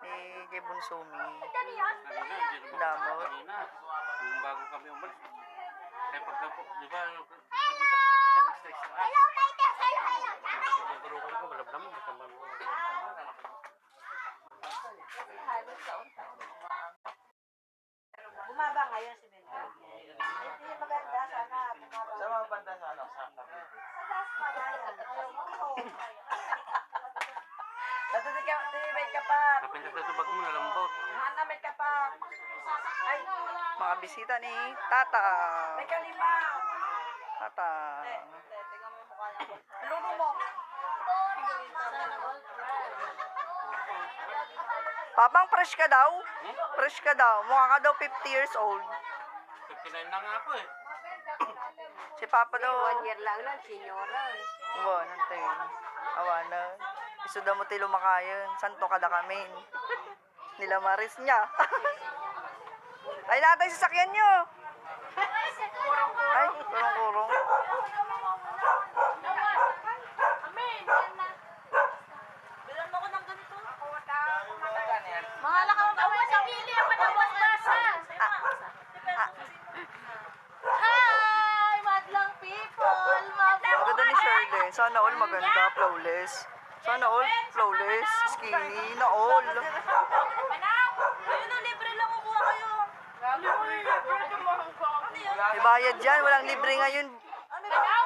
ni J. Bunsumi. Kanina, hindi na Damot. kanina. Yung bago kami umalis. Kaya pagka po, di ba, kagutan makikita ng stress na. Hello, Titus! Hello! Nabarukan ko, malablam. Masama mo. Halos taon-taon. Bumaba ngayon si Bella. Hindi maganda, sana bumaba. Sa mga banda sa ano? Sa Sa taas pa na yan. Natutibay ka pa. Kapintas na tubag mo, nalambot. Hanamit ka pa. Ay, Mga bisita ni Tata. may kalima. Tata. Tingnan mo yung mukha niya. Luno mo. Papang fresh ka daw? Fresh ka daw. Mukha ka daw 50 years old. 59 na nga ako eh. Si Papa daw. 1 year lang lang, senyora. Wow, nantayin. Awanan. Isuda mo tilo makayon. Santo kada kami. Nila Maris niya. Ay, natay sasakyan nyo. Ay, kurong-kurong. Bilan mo ko ng ganito. Mahala ka ng awan sa pili ang panabas basa. Hi, madlang people. Ang ganda ni Shirley. Sana all maganda, flawless. Sana all flawless, skinny, na all. Ayun na, libre lang kukuha kayo. May bayad dyan, walang libre ngayon. Ano ba?